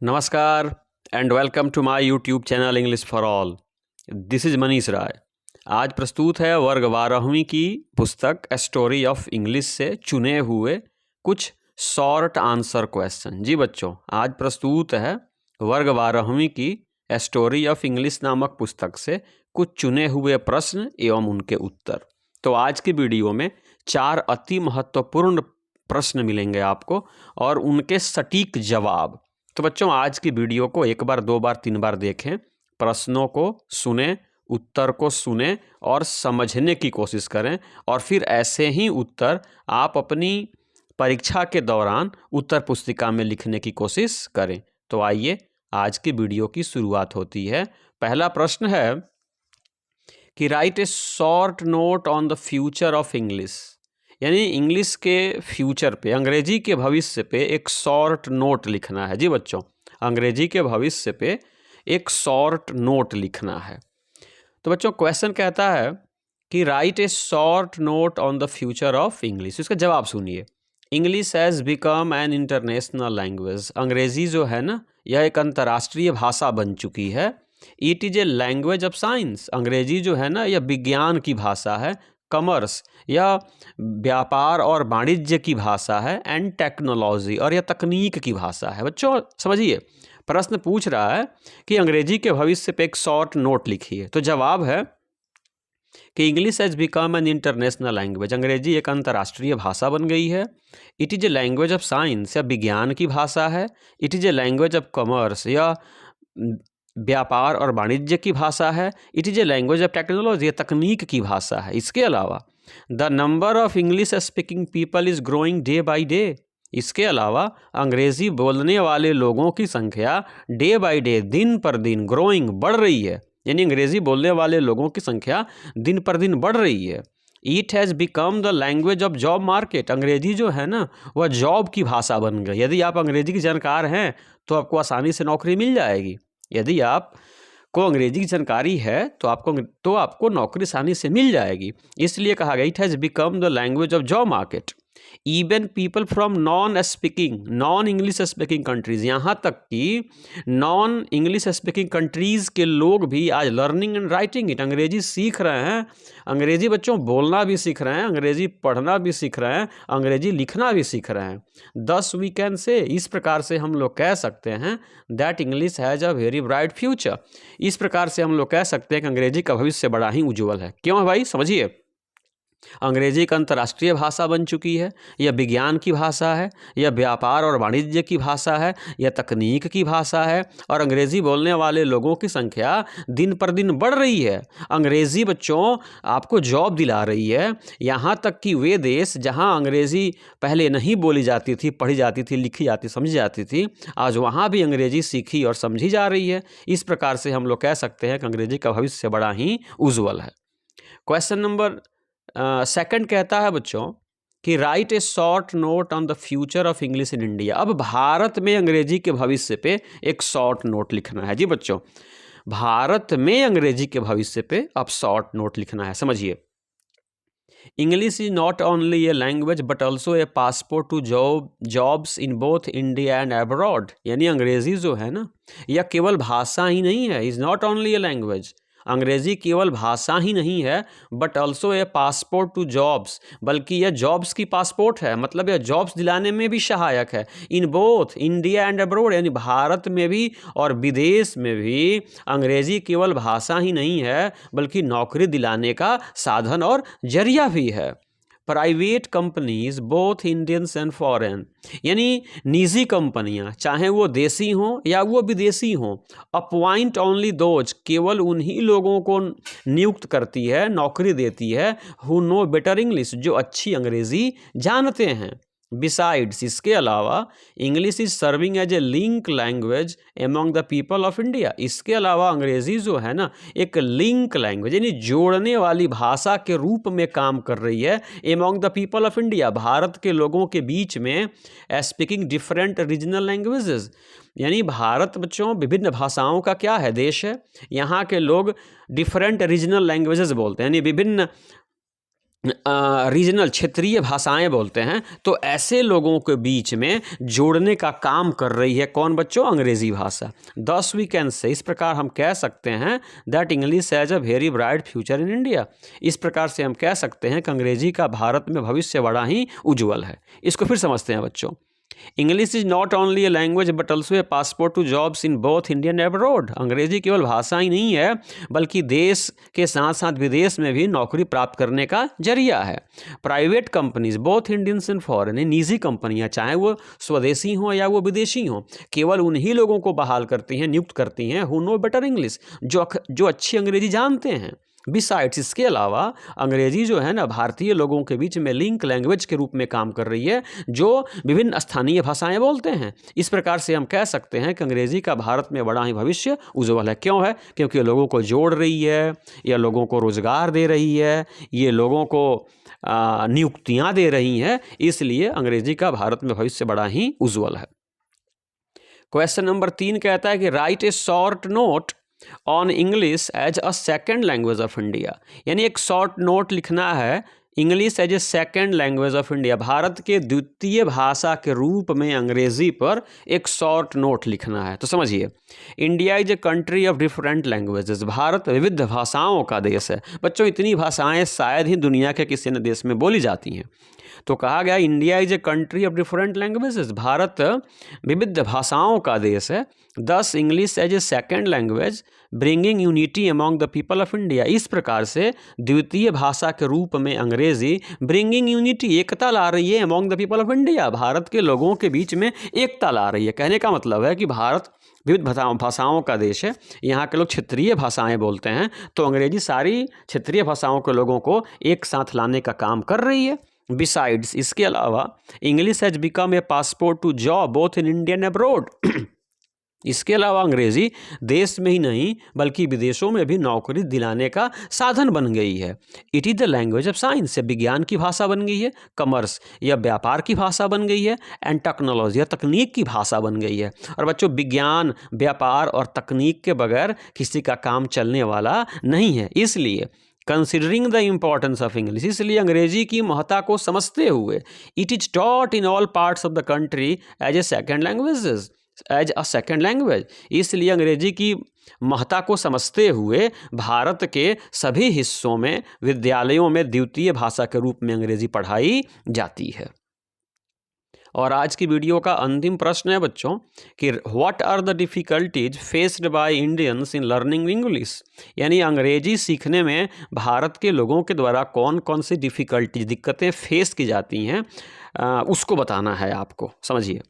नमस्कार and welcome to my YouTube channel English for all. This is Manish Rai. आज प्रस्तुत है वर्ग 12वीं की पुस्तक ए स्टोरी ऑफ इंग्लिश से चुने हुए कुछ शॉर्ट आंसर क्वेश्चन। जी बच्चों, आज प्रस्तुत है वर्ग 12वीं की ए स्टोरी ऑफ इंग्लिश नामक पुस्तक से कुछ चुने हुए प्रश्न एवं उनके उत्तर। तो आज की वीडियो में 4 अति महत्वपूर्ण प्रश्न मिलेंगे आपको और उनके सटीक जवाब। तो बच्चों, आज की वीडियो को 1 बार 2 बार 3 बार देखें, प्रश्नों को सुने, उत्तर को सुने और समझने की कोशिश करें और फिर ऐसे ही उत्तर आप अपनी परीक्षा के दौरान उत्तर पुस्तिका में लिखने की कोशिश करें। तो आइए आज की वीडियो की शुरुआत होती है। पहला प्रश्न है कि write a short note on the future of English, यानी इंग्लिश के फ्यूचर पे, अंग्रेजी के भविष्य पे एक शॉर्ट नोट लिखना है। जी बच्चों, अंग्रेजी के भविष्य पे एक शॉर्ट नोट लिखना है। तो बच्चों, क्वेश्चन कहता है कि write a short note on the future of English. इसका जवाब सुनिए। English has become an international language. अंग्रेजी जो है ना, यह एक अंतर्राष्ट्रीय भाषा बन चुकी है। It is a language of science. अंग्रेजी जो है ना, यह विज्ञान की भाषा है। कॉमर्स या व्यापार और वाणिज्य की भाषा है। एंड टेक्नोलॉजी, और यह तकनीक की भाषा है। बच्चों समझिए, प्रश्न पूछ रहा है कि अंग्रेजी के भविष्य पे एक शॉर्ट नोट लिखिए। तो जवाब है कि English has become an international language. अंग्रेजी एक अंतर्राष्ट्रीय भाषा बन गई है। It is a language of science, या विज्ञान की भाषा है। It is a language of commerce, या व्यापार और वाणिज्य की भाषा है। It is a language of technology, ये तकनीक की भाषा है। इसके अलावा the number of English speaking people is growing day by day. इसके अलावा अंग्रेज़ी बोलने वाले लोगों की संख्या डे बाई डे, दिन पर दिन, ग्रोइंग, बढ़ रही है। यानी अंग्रेज़ी बोलने वाले लोगों की संख्या दिन पर दिन बढ़ रही है। It has become the language of job market. अंग्रेज़ी जो है ना, वह जॉब की भाषा बन गई। यदि आप अंग्रेज़ी के जानकार हैं तो आपको आसानी से नौकरी मिल जाएगी। यदि आप को अंग्रेजी की जानकारी है तो आपको नौकरी आसानी से मिल जाएगी। इसलिए कहा गया it has become the language of job market. Even people from non English speaking countries, यहाँ तक कि नॉन इंग्लिश स्पीकिंग कंट्रीज़ के लोग भी आज लर्निंग एंड राइटिंग इट, अंग्रेजी सीख रहे हैं। अंग्रेजी बच्चों बोलना भी सीख रहे हैं, अंग्रेजी पढ़ना भी सीख रहे हैं, अंग्रेजी लिखना भी सीख रहे हैं। दस वी कैन से, इस प्रकार से हम लोग कह सकते हैं that English has a very bright future. इस प्रकार से हम लोग कह सकते हैं कि अंग्रेजी का भविष्य बड़ा ही उज्ज्वल है। क्यों है भाई? समझिए, अंग्रेजी एक अंतर्राष्ट्रीय भाषा बन चुकी है। यह विज्ञान की भाषा है, यह व्यापार और वाणिज्य की भाषा है, यह तकनीक की भाषा है, और अंग्रेजी बोलने वाले लोगों की संख्या दिन पर दिन बढ़ रही है। अंग्रेजी बच्चों आपको जॉब दिला रही है। यहाँ तक कि वे देश जहाँ अंग्रेजी पहले नहीं बोली जाती थी, पढ़ी जाती थी, लिखी जाती, समझी जाती थी, आज वहाँ भी अंग्रेजी सीखी और समझी जा रही है। इस प्रकार से हम लोग कह सकते हैं कि अंग्रेजी का भविष्य बड़ा ही उज्ज्वल है। क्वेश्चन नंबर सेकंड कहता है बच्चों कि write a short note on the future of English in India. अब भारत में अंग्रेजी के भविष्य पे एक शॉर्ट नोट लिखना है। जी बच्चों, भारत में अंग्रेजी के भविष्य पे अब शॉर्ट नोट लिखना है। समझिए, English is not only a language but also a passport to jobs in both India and abroad. यानी अंग्रेजी जो है ना, यह केवल भाषा ही नहीं है। Is not only a language, अंग्रेजी केवल भाषा ही नहीं है, but also a passport to jobs, बल्कि यह जॉब्स की पासपोर्ट है। मतलब यह जॉब्स दिलाने में भी सहायक है। इन बोथ इंडिया एंड अब्रोड, यानी भारत में भी और विदेश में भी अंग्रेजी केवल भाषा ही नहीं है, बल्कि नौकरी दिलाने का साधन और जरिया भी है। Private companies both Indians and foreign, यानी निजी कंपनियां, चाहे वो देसी हों या वो विदेशी हों, अपॉइंट ओनली दोज, केवल उन्हीं लोगों को नियुक्त करती है, नौकरी देती है, हु नो बेटर इंग्लिश, जो अच्छी अंग्रेजी जानते हैं। बिसाइड्स, इसके अलावा English is serving as a link language among the people of India. इसके अलावा अंग्रेजी जो है ना, एक लिंक लैंग्वेज यानी जोड़ने वाली भाषा के रूप में काम कर रही है among the people of India, भारत के लोगों के बीच में। स्पीकिंग डिफरेंट रीजनल लैंग्वेजेस, यानी भारत बच्चों विभिन्न भाषाओं का क्या है, देश है। यहाँ के लोग डिफरेंट रीजनल लैंग्वेजेस बोलते हैं, यानी विभिन्न रीजनल क्षेत्रीय भाषाएं बोलते हैं, तो ऐसे लोगों के बीच में जोड़ने का काम कर रही है कौन बच्चों? अंग्रेजी भाषा। दस वी कैन से, इस प्रकार हम कह सकते हैं that English has a very bright future in India. इस प्रकार से हम कह सकते हैं कि अंग्रेजी का भारत में भविष्य बड़ा ही उज्जवल है। इसको फिर समझते हैं बच्चों। English is not only a language but also a passport to jobs in both Indian and abroad. अंग्रेजी केवल भाषा ही नहीं है बल्कि देश के साथ साथ विदेश में भी नौकरी प्राप्त करने का जरिया है। Private companies both Indians and foreign, निजी कंपनियां चाहे वो स्वदेशी हों या वो विदेशी हों, केवल उन्हीं लोगों को बहाल करती हैं, नियुक्त करती हैं हु नो बेटर इंग्लिश, जो अच्छी अंग्रेजी जानते हैं। बिसाइड्स, इसके अलावा अंग्रेजी जो है ना भारतीय लोगों के बीच में लिंक लैंग्वेज के रूप में काम कर रही है जो विभिन्न स्थानीय भाषाएं बोलते हैं। इस प्रकार से हम कह सकते हैं कि अंग्रेजी का भारत में बड़ा ही भविष्य उज्जवल है। क्यों है? क्योंकि ये लोगों को जोड़ रही है, ये लोगों को रोजगार दे रही है, ये लोगों को नियुक्तियां दे रही हैं, इसलिए अंग्रेजी का भारत में भविष्य बड़ा ही उज्जवल है। क्वेश्चन नंबर 3 कहता है कि write a short note on English as a second language of India. यानी एक शॉर्ट नोट लिखना है English as a second language of India, भारत के द्वितीय भाषा के रूप में अंग्रेजी पर एक शॉर्ट नोट लिखना है। तो समझिए, India is a country of different languages, भारत विविध भाषाओं का देश है। बच्चों, इतनी भाषाएं शायद ही दुनिया के किसी न देश में बोली जाती हैं। तो कहा गया India is a country of different languages, भारत विविध भाषाओं का देश है। This English as a second language bringing unity among the people of India. इस प्रकार से द्वितीय भाषा के रूप में अंग्रेजी ब्रिंगिंग यूनिटी, एकता ला रही है among the people of India, भारत के लोगों के बीच में एकता ला रही है। कहने का मतलब है कि भारत विविध भाषाओं का देश है, यहाँ के लोग क्षेत्रीय भाषाएं बोलते हैं, तो अंग्रेजी सारी क्षेत्रीय भाषाओं के लोगों को एक साथ लाने का काम कर रही है। बिसाइड्स, इसके अलावा English has become a passport to job both in India and abroad. इसके अलावा अंग्रेजी देश में ही नहीं बल्कि विदेशों में भी नौकरी दिलाने का साधन बन गई है। It is the language of science, या विज्ञान की भाषा बन गई है, कॉमर्स या व्यापार की भाषा बन गई है, एंड टेक्नोलॉजी या तकनीक की भाषा बन गई है। और बच्चों, विज्ञान, व्यापार और तकनीक के बगैर किसी का काम चलने वाला नहीं है। इसलिए considering the importance of English, इसलिए अंग्रेजी की महत्ता को समझते हुए it is taught in all parts of the country as a second language, as a second language. इसलिए अंग्रेजी की महत्ता को समझते हुए भारत के सभी हिस्सों में विद्यालयों में द्वितीय भाषा के रूप में अंग्रेजी पढ़ाई जाती है। और आज की वीडियो का अंतिम प्रश्न है बच्चों कि what are the difficulties faced by Indians in learning English, यानी अंग्रेजी सीखने में भारत के लोगों के द्वारा कौन कौन सी डिफ़िकल्टीज, दिक्कतें फेस की जाती हैं, उसको बताना है आपको। समझिए,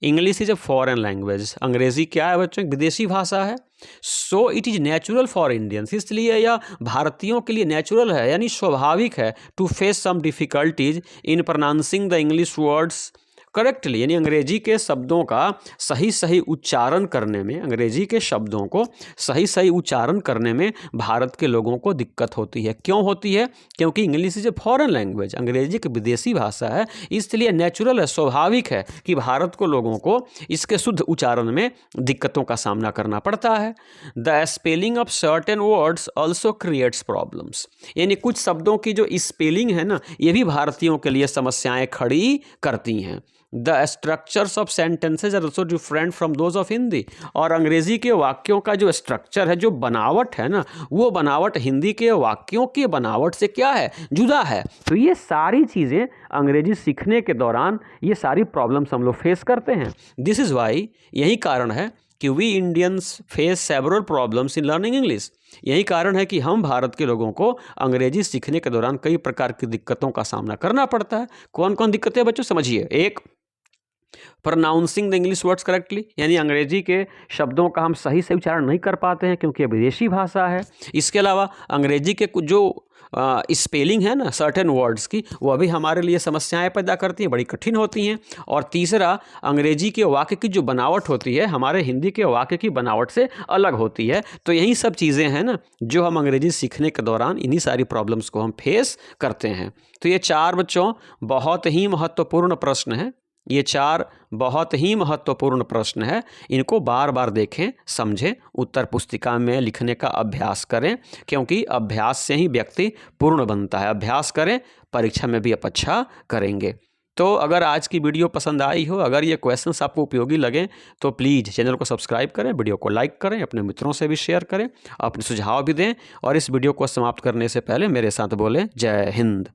English is a foreign language, अंग्रेजी क्या है बच्चों? एक विदेशी भाषा है। So it is natural for Indians, इसलिए यह भारतीयों के लिए नेचुरल है यानी स्वाभाविक है to face some difficulties in pronouncing the English words correctly, यानी अंग्रेजी के शब्दों का सही सही उच्चारण करने में, अंग्रेजी के शब्दों को सही सही उच्चारण करने में भारत के लोगों को दिक्कत होती है। क्यों होती है? क्योंकि English is a foreign language, अंग्रेजी एक विदेशी भाषा है, इसलिए नेचुरल है, स्वाभाविक है कि भारत को लोगों को इसके शुद्ध उच्चारण में दिक्कतों का सामना करना पड़ता है। The spelling of certain words also creates problems, यानी कुछ शब्दों की जो स्पेलिंग है ना, ये भी भारतीयों के लिए समस्याएं खड़ी करती हैं। The structures of sentences are also different from those of Hindi, और अंग्रेजी के वाक्यों का जो स्ट्रक्चर है, जो बनावट है ना, वो बनावट हिंदी के वाक्यों की बनावट से क्या है? जुदा है। तो ये सारी चीज़ें अंग्रेजी सीखने के दौरान ये सारी प्रॉब्लम्स हम लोग फेस करते हैं। दिस इज़ वाई, यही कारण है कि we Indians face several problems in learning English. यही कारण है कि हम भारत के लोगों को अंग्रेजी सीखने के दौरान कई प्रकार की दिक्कतों का सामना करना पड़ता है। कौन कौन दिक्कतें बच्चों? समझिए, एक, pronouncing the English words correctly, यानी अंग्रेजी के शब्दों का हम सही से उच्चारण नहीं कर पाते हैं क्योंकि विदेशी भाषा है। इसके अलावा अंग्रेजी के कुछ जो स्पेलिंग है ना सर्टेन वर्ड्स की, वह भी हमारे लिए समस्याएं पैदा करती हैं, बड़ी कठिन होती हैं। और तीसरा, अंग्रेजी के वाक्य की जो बनावट होती है हमारे हिंदी के वाक्य की बनावट से अलग होती है। तो यही सब चीज़ें हैं ना जो हम अंग्रेजी सीखने के दौरान इन्हीं सारी प्रॉब्लम्स को हम फेस करते हैं। तो ये चार बच्चों बहुत ही महत्वपूर्ण प्रश्न हैं ये 4 बहुत ही महत्वपूर्ण प्रश्न है। इनको बार बार देखें, समझें, उत्तर पुस्तिका में लिखने का अभ्यास करें, क्योंकि अभ्यास से ही व्यक्ति पूर्ण बनता है। अभ्यास करें, परीक्षा में भी आप अच्छा करेंगे। तो अगर आज की वीडियो पसंद आई हो, अगर ये क्वेश्चंस आपको उपयोगी लगें, तो प्लीज़ चैनल को सब्सक्राइब करें, वीडियो को लाइक करें, अपने मित्रों से भी शेयर करें, अपने सुझाव भी दें और इस वीडियो को समाप्त करने से पहले मेरे साथ बोलें जय हिंद।